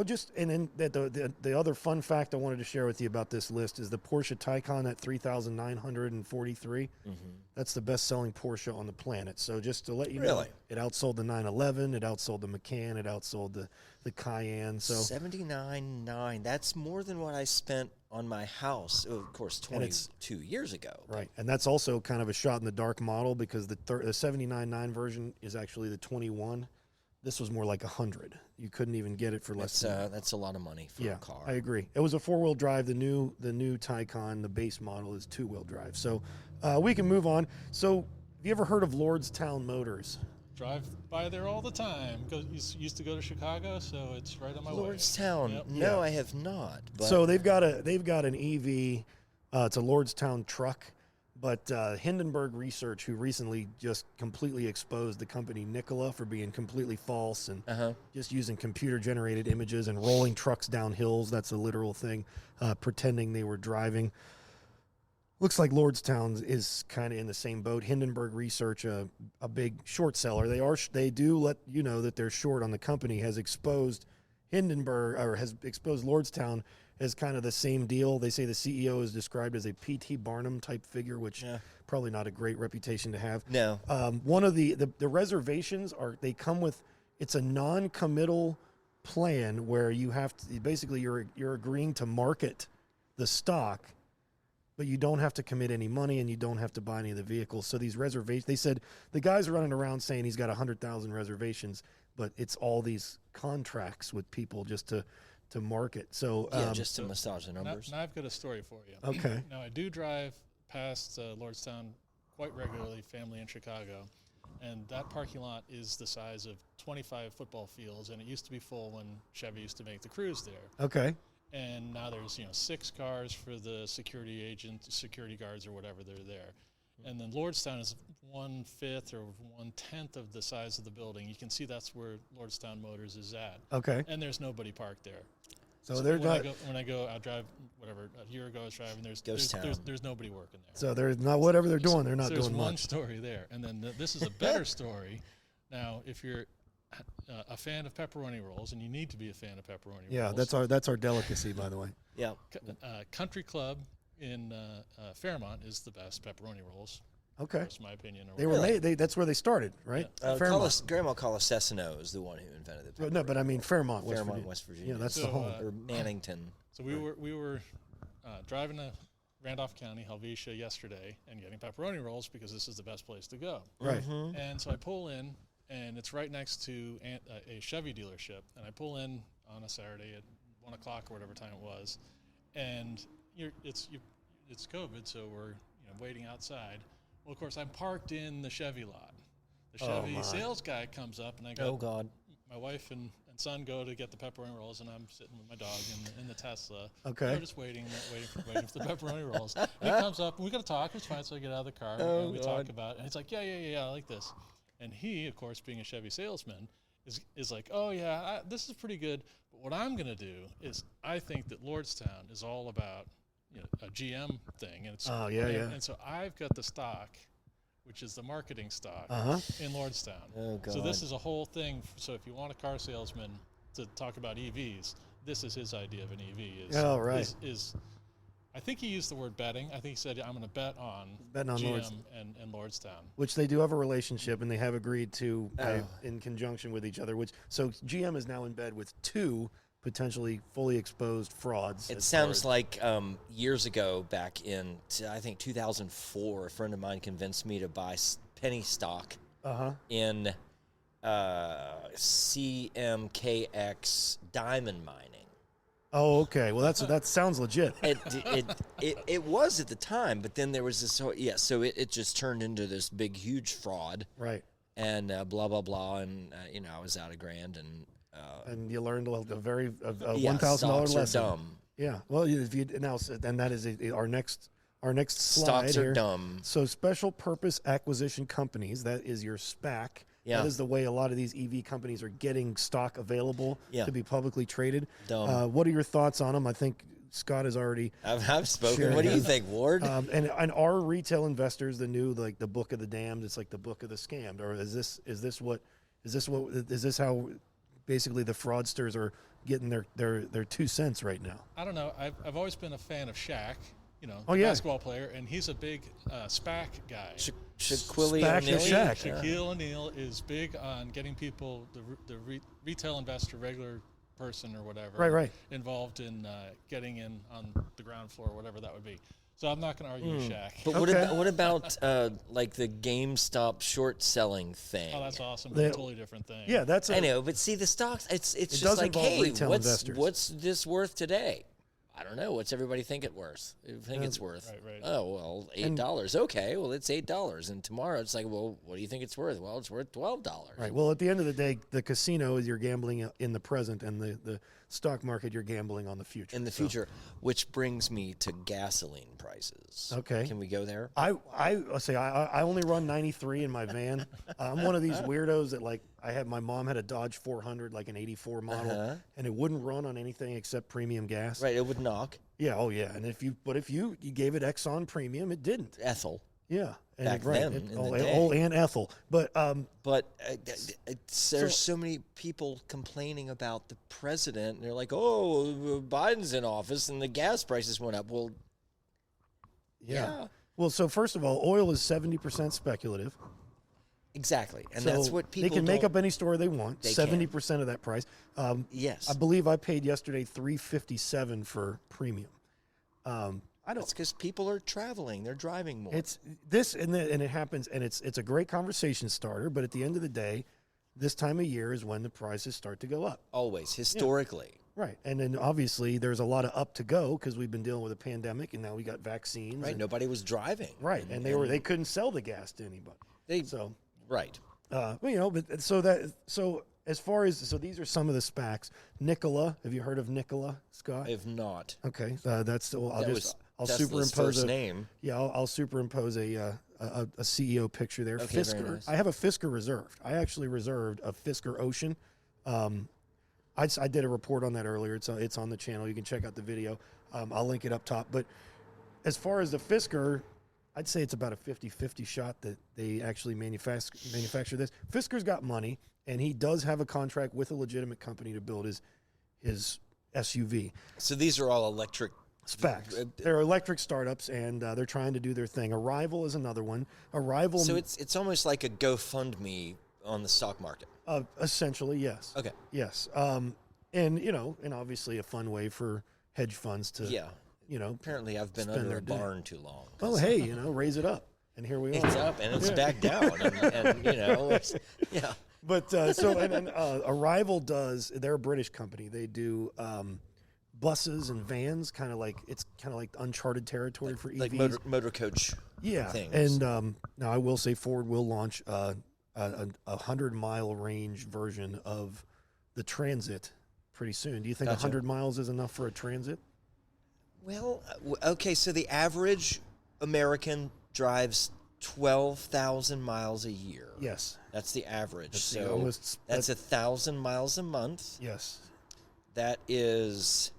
Speaker 2: just and then the other fun fact I wanted to share with you about this list is the Porsche Taycan at 3,943. That's the best-selling Porsche on the planet. So just to let you know, it outsold the 911, it outsold the Macan, it outsold the Cayenne. So
Speaker 1: 79.9. That's more than what I spent on my house. Of course, 22 years ago.
Speaker 2: Right, and that's also kind of a shot in the dark model because the 79.9 version is actually the 21. This was more like 100. You couldn't even get it for less than
Speaker 1: that's a lot of money for a car.
Speaker 2: I agree. It was a 4-wheel drive. The new Taycan, the base model, is 2-wheel drive. So we can move on. So have you ever heard of Lordstown Motors?
Speaker 3: Drive by there all the time. Used to go to Chicago, so it's right on my way.
Speaker 1: Lordstown. Yep. No, I have not. But
Speaker 2: so they've got an EV. It's a Lordstown truck. But Hindenburg Research, who recently just completely exposed the company Nikola for being completely false and just using computer-generated images and rolling trucks down hills, that's a literal thing, pretending they were driving. Looks like Lordstown is kind of in the same boat. Hindenburg Research, a big short seller, they do let you know that they're short on the company, has exposed Lordstown as kind of the same deal. They say the CEO is described as a P.T. Barnum type figure, which probably not a great reputation to have.
Speaker 1: No.
Speaker 2: One of the reservations they come with, it's a non-committal plan where you have to, basically you're agreeing to market the stock, but you don't have to commit any money and you don't have to buy any of the vehicles. So these reservations, they said the guy's running around saying he's got 100,000 reservations, but it's all these contracts with people just to market. So
Speaker 1: just to massage the numbers.
Speaker 3: Now I've got a story for you.
Speaker 2: Okay.
Speaker 3: Now I do drive past Lordstown quite regularly, family in Chicago, and that parking lot is the size of 25 football fields, and it used to be full when Chevy used to make the Cruze there.
Speaker 2: Okay.
Speaker 3: And now there's 6 cars for the security guards or whatever they're there. And then Lordstown is 1/5 or 1/10 of the size of the building. You can see that's where Lordstown Motors is at.
Speaker 2: Okay.
Speaker 3: And there's nobody parked there.
Speaker 2: So they're not.
Speaker 3: When I go, I drive whatever. A year ago, I was driving. There's nobody working there.
Speaker 2: So they're not whatever they're doing. They're not
Speaker 3: There's
Speaker 2: doing
Speaker 3: one
Speaker 2: much.
Speaker 3: story there, and then this is a better story. Now, if you're a fan of pepperoni rolls, and you need to be a fan of pepperoni
Speaker 2: Yeah,
Speaker 3: rolls.
Speaker 2: that's our delicacy, by the way.
Speaker 1: Yeah.
Speaker 3: Country Club in Fairmont is the best pepperoni rolls.
Speaker 2: Okay.
Speaker 3: That's my opinion.
Speaker 2: They were made. That's where they started, right? Fairmont.
Speaker 1: Grandma Colosesino is the one who invented it.
Speaker 2: No, but I mean Fairmont,
Speaker 1: West Virginia.
Speaker 2: Yeah, that's the
Speaker 3: So,
Speaker 2: home.
Speaker 1: Or Mannington.
Speaker 3: So we were driving to Randolph County, Helvetia, yesterday, and getting pepperoni rolls because this is the best place to go.
Speaker 2: Right.
Speaker 3: And so I pull in, and it's right next to a Chevy dealership. And I pull in on a Saturday at 1 o'clock or whatever time it was, and it's COVID, so we're waiting outside. Well, of course, I'm parked in the Chevy lot. The Chevy sales guy comes up, and I go,
Speaker 1: Oh, God.
Speaker 3: my wife and son go to get the pepperoni rolls, and I'm sitting with my dog in the Tesla.
Speaker 2: Okay.
Speaker 3: We're just waiting for the pepperoni rolls. And he comes up, and we got to talk. It's fine, so I get out of the car, and we talk about it. And he's like, yeah, I like this. And he, of course, being a Chevy salesman, is like, oh, yeah, this is pretty good. But what I'm going to do is I think that Lordstown is all about a GM thing. And it's, and so I've got the stock, which is the marketing stock, in Lordstown.
Speaker 1: Oh, God.
Speaker 3: So this is a whole thing. So if you want a car salesman to talk about EVs, this is his idea of an EV. Is I think he used the word betting. I think he said, I'm going to bet on GM and Lordstown.
Speaker 2: Which they do have a relationship, and they have agreed to in conjunction with each other. So GM is now in bed with 2 potentially fully exposed frauds.
Speaker 1: It sounds like years ago, back in, I think, 2004, a friend of mine convinced me to buy penny stock in CMKX diamond mining.
Speaker 2: Oh, okay. Well, that sounds legit.
Speaker 1: It was at the time, but then there was this. So it just turned into this big, huge fraud.
Speaker 2: Right.
Speaker 1: And blah blah blah, and I was out $1,000,
Speaker 2: and you learned a $1,000
Speaker 1: stocks
Speaker 2: lesson.
Speaker 1: Are dumb.
Speaker 2: Yeah. Well, if you now, and that is our next slide.
Speaker 1: Stocks are
Speaker 2: here.
Speaker 1: dumb.
Speaker 2: So special purpose acquisition companies, that is your SPAC.
Speaker 1: Yeah.
Speaker 2: That is the way a lot of these EV companies are getting stock available to be publicly traded.
Speaker 1: Dumb.
Speaker 2: What are your thoughts on them? I think Scott has already.
Speaker 1: I've spoken. What do you think, Ward?
Speaker 2: And are retail investors the new the book of the damned? It's like the book of the scammed, or is this how basically the fraudsters are getting their 2 cents right now?
Speaker 3: I don't know. I've always been a fan of Shaq, basketball player, and he's a big SPAC guy. Shaquille O'Neal is big on getting people, the retail investor, regular person or whatever, involved in getting in on the ground floor, whatever that would be. So I'm not going to argue with Shaq.
Speaker 1: But what about like the GameStop short selling thing?
Speaker 3: Oh, that's awesome. That's a totally different thing.
Speaker 2: Yeah,
Speaker 1: I know, but see the stocks. It's
Speaker 2: it
Speaker 1: just like, hey,
Speaker 2: investors.
Speaker 1: What's this worth today? I don't know. What's everybody think it's worth? It's worth.
Speaker 3: Right.
Speaker 1: Oh, well, $8. Okay, well, it's $8. And tomorrow it's like, well, what do you think it's worth? Well, it's worth $12.
Speaker 2: Right. Well, at the end of the day, the casino is you're gambling in the present, and the stock market you're gambling on the future.
Speaker 1: In the future, which brings me to gasoline prices.
Speaker 2: Okay.
Speaker 1: Can we go there?
Speaker 2: I say I only run 93 in my van. I'm one of these weirdos that my mom had a Dodge 400, like an 84 model, and it wouldn't run on anything except premium gas.
Speaker 1: Right. It would knock.
Speaker 2: Yeah. Oh yeah. And if you gave it Exxon premium, it didn't.
Speaker 1: Ethyl.
Speaker 2: Yeah. And
Speaker 1: Back then, in the day.
Speaker 2: and ethyl. But
Speaker 1: there's so many people complaining about the president, and they're like, "Oh, Biden's in office, and the gas prices went up." Well, yeah.
Speaker 2: Well, so first of all, oil is 70% speculative.
Speaker 1: Exactly, and
Speaker 2: so
Speaker 1: that's what people.
Speaker 2: They can make up any story they want. 70%
Speaker 1: can.
Speaker 2: of that price.
Speaker 1: Yes,
Speaker 2: I believe I paid yesterday $3.57 for premium.
Speaker 1: That's because people are traveling; they're driving more.
Speaker 2: It's this, and it happens, and it's a great conversation starter. But at the end of the day, this time of year is when the prices start to go up.
Speaker 1: Always, historically.
Speaker 2: Yeah. Right, and then obviously there's a lot of up to go because we've been dealing with a pandemic, and now we got vaccines.
Speaker 1: Right, nobody was driving.
Speaker 2: Right, and they couldn't sell the gas to anybody.
Speaker 1: Right.
Speaker 2: So as far as these are some of the SPACs. Nikola, have you heard of Nikola, Scott?
Speaker 1: I have not.
Speaker 2: Okay, I'll
Speaker 1: Tesla's
Speaker 2: superimpose
Speaker 1: first name.
Speaker 2: Yeah, I'll superimpose a CEO picture there.
Speaker 1: Okay, very
Speaker 2: Fisker.
Speaker 1: nice.
Speaker 2: I have a Fisker reserved. I actually reserved a Fisker Ocean. I did a report on that earlier. It's on the channel. You can check out the video. I'll link it up top. But as far as the Fisker, I'd say it's about a 50-50 shot that they actually manufacture this. Fisker's got money, and he does have a contract with a legitimate company to build his SUV.
Speaker 1: So these are all electric.
Speaker 2: SPACs. They're electric startups, and they're trying to do their thing. Arrival is another one. Arrival.
Speaker 1: So it's almost like a GoFundMe on the stock market.
Speaker 2: Essentially, yes.
Speaker 1: Okay.
Speaker 2: Yes. And obviously a fun way for hedge funds to.
Speaker 1: Yeah. Apparently I've been
Speaker 2: spend
Speaker 1: under
Speaker 2: their
Speaker 1: a
Speaker 2: day.
Speaker 1: barn too long.
Speaker 2: Oh, hey, raise it up, and here we are.
Speaker 1: It's up and it's back down, and yeah.
Speaker 2: But Arrival does. They're a British company. They do buses and vans, kind of like uncharted territory for EVs.
Speaker 1: Like motor coach.
Speaker 2: Yeah,
Speaker 1: things.
Speaker 2: and now I will say Ford will launch a 100-mile range version of the Transit pretty soon. Do you think
Speaker 1: Gotcha.
Speaker 2: 100 miles is enough for a Transit?
Speaker 1: Well, okay. So the average American drives 12,000 miles a year.
Speaker 2: Yes.
Speaker 1: That's the average.
Speaker 2: That's
Speaker 1: That's 1,000 miles a month.
Speaker 2: Yes.
Speaker 1: That is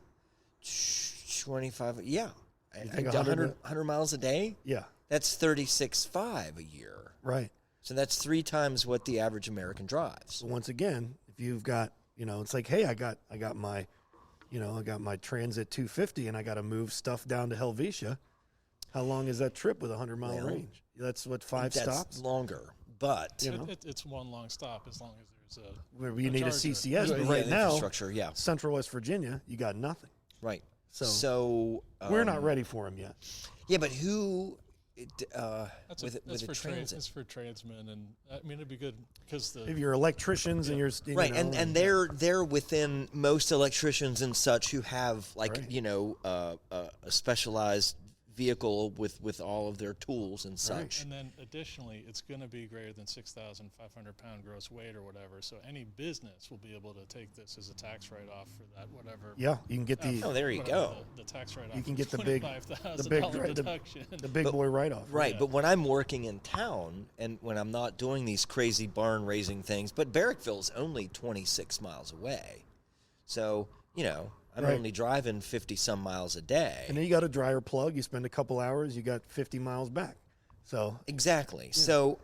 Speaker 1: 25. Yeah. I
Speaker 2: think
Speaker 1: think 100 miles a day.
Speaker 2: Yeah.
Speaker 1: That's 36.5 a year.
Speaker 2: Right.
Speaker 1: So that's 3 times what the average American drives.
Speaker 2: So once again, if you've got, it's like, hey, I got my Transit 250, and I got to move stuff down to Helvetia. How long is that trip with a 100-mile range? That's what, 5 stops?
Speaker 1: That's longer, but
Speaker 3: It's one long stop as long as there's
Speaker 2: Where you need a
Speaker 3: charger.
Speaker 2: CCS, but
Speaker 1: Yeah,
Speaker 2: right now,
Speaker 1: infrastructure, yeah,
Speaker 2: Central West Virginia, you got nothing.
Speaker 1: right.
Speaker 2: So we're not ready for them yet.
Speaker 1: Yeah, but who
Speaker 3: That's
Speaker 1: with a Transit?
Speaker 3: It's for tradesmen, and I mean it'd be good because
Speaker 2: If you're electricians and you're
Speaker 1: Right, and they're within most electricians and such who have a specialized vehicle with all of their tools and such.
Speaker 3: And then additionally, it's going to be greater than 6,500 pound gross weight or whatever. So any business will be able to take this as a tax write-off for that whatever.
Speaker 2: Yeah, you can get the
Speaker 1: Oh, there you go.
Speaker 3: The tax write-off.
Speaker 2: You can get the big
Speaker 3: deduction.
Speaker 2: the big boy write-off.
Speaker 1: Right, but when I'm working in town and when I'm not doing these crazy barn raising things, but Barrackville's only 26 miles away. So, I'm only driving 50 some miles a day.
Speaker 2: And then you got a dryer plug. You spend a couple hours, you got 50 miles back. So
Speaker 1: Exactly. Yeah. So,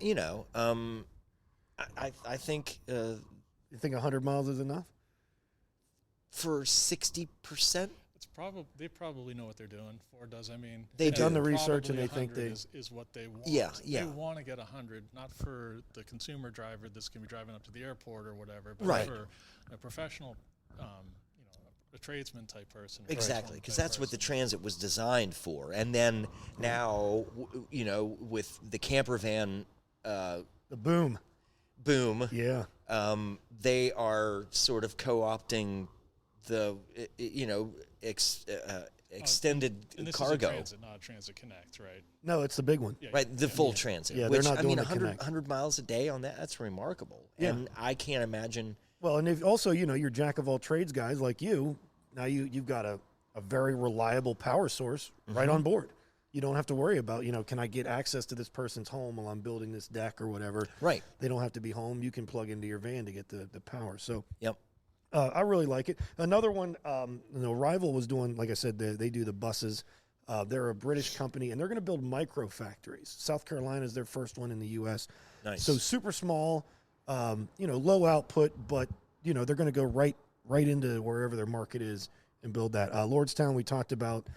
Speaker 1: I think
Speaker 2: you think 100 miles is enough?
Speaker 1: for 60%,
Speaker 3: They probably know what they're doing. Ford does. I mean,
Speaker 1: They've done
Speaker 2: the research and they
Speaker 3: probably
Speaker 2: think they
Speaker 3: 100 is what they want.
Speaker 1: Yeah.
Speaker 3: They want to get 100, not for the consumer driver that's going to be driving up to the airport or whatever, but
Speaker 1: Right.
Speaker 3: for a professional, a tradesman type person.
Speaker 1: Exactly, because that's what the Transit was designed for. And then now, with the camper van
Speaker 2: The boom.
Speaker 1: boom,
Speaker 2: Yeah.
Speaker 1: they are sort of co-opting the, extended
Speaker 3: and this
Speaker 1: cargo.
Speaker 3: is a Transit, not a Transit Connect, right?
Speaker 2: No, it's the big one.
Speaker 3: Yeah,
Speaker 1: Right, the full Transit.
Speaker 2: Yeah, they're
Speaker 1: which,
Speaker 2: not doing a
Speaker 1: 100,
Speaker 2: Connect.
Speaker 1: 100 miles a day on that, that's remarkable.
Speaker 2: Yeah.
Speaker 1: And I can't imagine.
Speaker 2: Well, and if also, you're jack of all trades guys like you. Now you've got a very reliable power source right on board. You don't have to worry about, can I get access to this person's home while I'm building this deck or whatever.
Speaker 1: Right.
Speaker 2: They don't have to be home. You can plug into your van to get the power. So
Speaker 1: Yep.
Speaker 2: I really like it. Another one, Rival was doing, like I said, they do the buses. They're a British company, and they're going to build micro factories. South Carolina is their first one in the U.S.
Speaker 1: Nice.
Speaker 2: So super small, low output, but, they're going to go right into wherever their market is and build that. Lordstown, we talked about.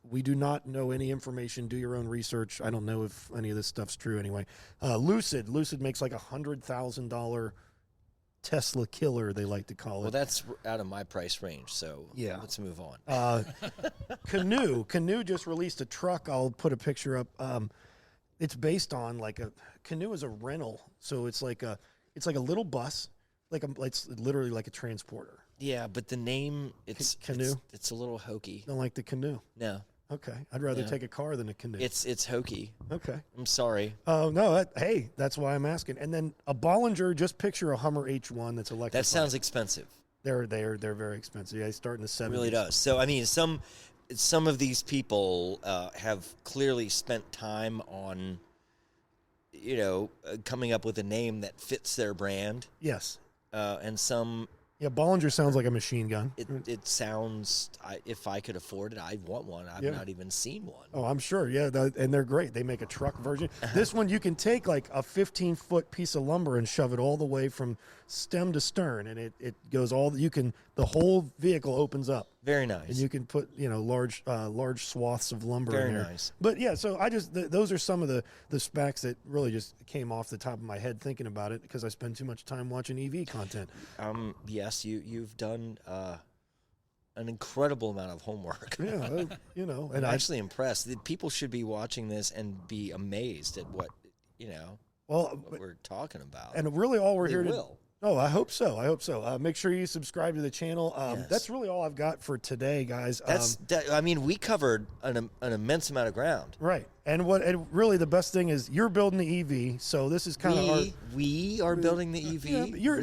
Speaker 2: We do not know any information. Do your own research. I don't know if any of this stuff's true anyway. Lucid makes like $100,000 Tesla killer, they like to call it.
Speaker 1: Well, that's out of my price range, so
Speaker 2: Yeah.
Speaker 1: let's move on.
Speaker 2: Canoe just released a truck. I'll put a picture up. It's based on Canoe is a rental, so it's like a little bus, it's literally like a transporter.
Speaker 1: Yeah, but the name,
Speaker 2: Canoe?
Speaker 1: It's a little hokey.
Speaker 2: Don't like the Canoe.
Speaker 1: No,
Speaker 2: Okay, I'd rather
Speaker 1: Yeah.
Speaker 2: take a car than a Canoe.
Speaker 1: it's hokey.
Speaker 2: Okay.
Speaker 1: I'm sorry.
Speaker 2: Oh no, hey, that's why I'm asking. And then a Bollinger, just picture a Hummer H1 that's electric.
Speaker 1: That sounds expensive.
Speaker 2: They're very expensive. Yeah, they start in the 70s.
Speaker 1: It really does. So, I mean, some some of these people have clearly spent time on, coming up with a name that fits their brand,
Speaker 2: Yes.
Speaker 1: and some.
Speaker 2: Yeah, Bollinger sounds like a machine gun.
Speaker 1: It sounds. If I could afford it, I'd want one. I've not even seen one.
Speaker 2: Oh, I'm sure. Yeah, and they're great. They make a truck version. This one, you can take like a 15-foot piece of lumber and shove it all the way from stem to stern, and it goes all. The whole vehicle opens up.
Speaker 1: Very nice.
Speaker 2: And you can put large swaths of lumber
Speaker 1: Very
Speaker 2: in there.
Speaker 1: nice.
Speaker 2: But yeah, so I just those are some of the specs that really just came off the top of my head thinking about it because I spend too much time watching EV content.
Speaker 1: Yes, you've done an incredible amount of homework.
Speaker 2: Yeah, and
Speaker 1: I'm actually impressed. The people should be watching this and be amazed at what what we're talking about.
Speaker 2: And really, all we're
Speaker 1: They
Speaker 2: here
Speaker 1: will.
Speaker 2: Oh, I hope so. Make sure you subscribe to the channel.
Speaker 1: Yes.
Speaker 2: That's really all I've got for today, guys.
Speaker 1: We covered an immense amount of ground.
Speaker 2: Right. And really the best thing is you're building the EV, so this is kind of
Speaker 1: we are building the EV.
Speaker 2: Yeah,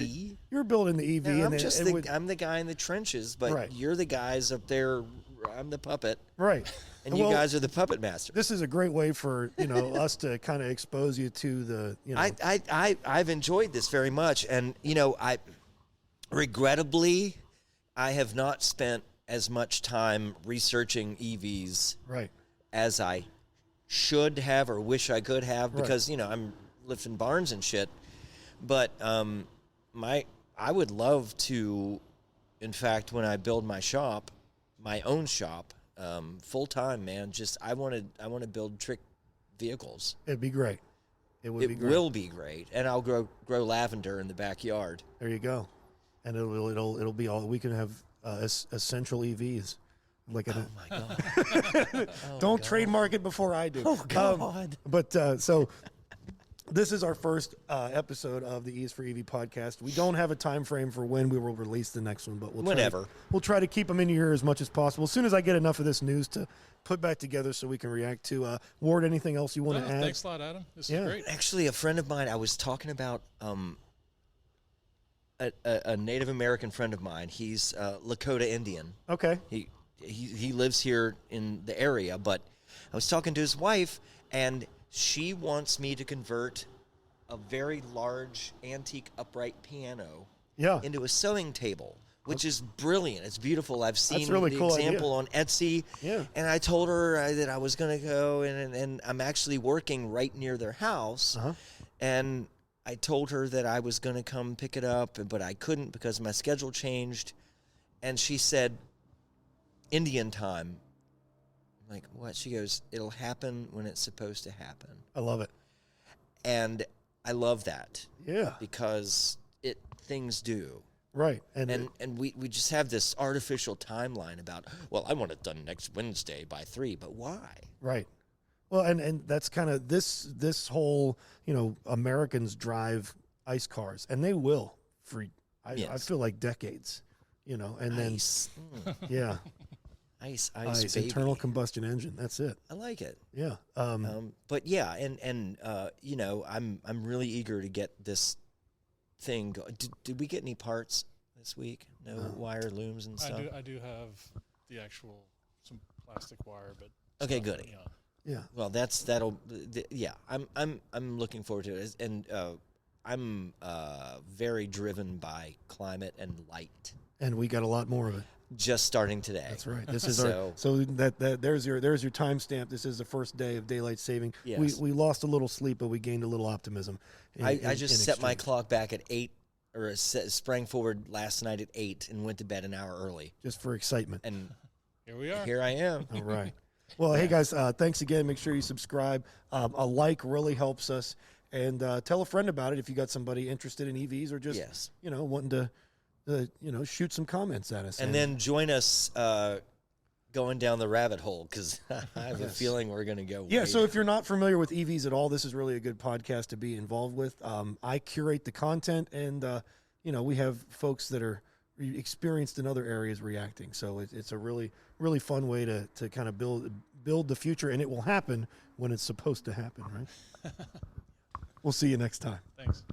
Speaker 2: you're building the EV.
Speaker 1: Now,
Speaker 2: and
Speaker 1: I'm the guy in the trenches, but
Speaker 2: Right.
Speaker 1: you're the guys up there. I'm the puppet,
Speaker 2: right.
Speaker 1: and you guys are the puppet master.
Speaker 2: This is a great way for us to kind of expose you to the
Speaker 1: I've enjoyed this very much, and regrettably, I have not spent as much time researching EVs
Speaker 2: right.
Speaker 1: as I should have or wish I could have
Speaker 2: Right.
Speaker 1: because I'm lifting barns and shit. But I would love to, in fact, when I build my own shop, full time, man. I want to build trick vehicles.
Speaker 2: It'd be great. It would be great.
Speaker 1: Will be great, and I'll grow lavender in the backyard.
Speaker 2: There you go. And it'll be all we can have essential EVs. Like
Speaker 1: Oh my god!
Speaker 2: don't trademark it before I do.
Speaker 1: Oh god!
Speaker 2: So this is our first episode of the EisforEV podcast. We don't have a time frame for when we will release the next one, but we'll try to keep them in your ear as much as possible. As soon as I get enough of this news to put back together so we can react to. Ward, anything else you want to add?
Speaker 3: Thanks a lot, Adam. This is great.
Speaker 1: Actually, a friend of mine, I was talking about a Native American friend of mine. He's Lakota Indian.
Speaker 2: Okay.
Speaker 1: He lives here in the area, but I was talking to his wife, and she wants me to convert a very large antique upright piano into a sewing table, which is brilliant. It's beautiful. I've seen
Speaker 2: really
Speaker 1: the
Speaker 2: cool
Speaker 1: example on Etsy,
Speaker 2: Yeah.
Speaker 1: and I told her that I was going to go, and I'm actually working right near their house, and I told her that I was going to come pick it up, but I couldn't because my schedule changed, and she said, Indian time. I'm like, what? She goes, it'll happen when it's supposed to happen.
Speaker 2: I love it.
Speaker 1: And I love that.
Speaker 2: Yeah.
Speaker 1: Because things do.
Speaker 2: Right.
Speaker 1: And we just have this artificial timeline about, well, I want it done next Wednesday by 3, but why?
Speaker 2: Right. Well, and that's kind of this whole, Americans drive ICE cars, and they will for, I feel like decades, and
Speaker 1: Ice.
Speaker 2: then, yeah.
Speaker 1: Ice,
Speaker 2: baby. Internal combustion engine. That's it.
Speaker 1: I like it.
Speaker 2: Yeah.
Speaker 1: But yeah, and I'm really eager to get this thing going. Did we get any parts this week? No wire looms and stuff.
Speaker 3: I do have some plastic wire, but
Speaker 1: okay, goody.
Speaker 2: Yeah.
Speaker 1: Well, I'm looking forward to it, and I'm very driven by climate and light.
Speaker 2: And we got a lot more of it.
Speaker 1: Just starting today.
Speaker 2: That's right. This is there's your timestamp. This is the first day of daylight saving.
Speaker 1: Yes.
Speaker 2: We lost a little sleep, but we gained a little optimism.
Speaker 1: I just set my clock back at 8, or sprang forward last night at 8 and went to bed an hour early.
Speaker 2: Just for excitement.
Speaker 1: And
Speaker 3: here we are.
Speaker 1: Here I am.
Speaker 2: All right. Well, hey guys, thanks again. Make sure you subscribe. A like really helps us, and tell a friend about it if you got somebody interested in EVs or just wanting to. Shoot some comments at us.
Speaker 1: And then join us going down the rabbit hole, because I have a feeling we're going to go way
Speaker 2: so if you're not familiar with EVs at all, this is really a good podcast to be involved with. I curate the content, and, we have folks that are experienced in other areas reacting. So it's a really, really fun way to kind of build the future, and it will happen when it's supposed to happen, right? We'll see you next time.
Speaker 3: Thanks.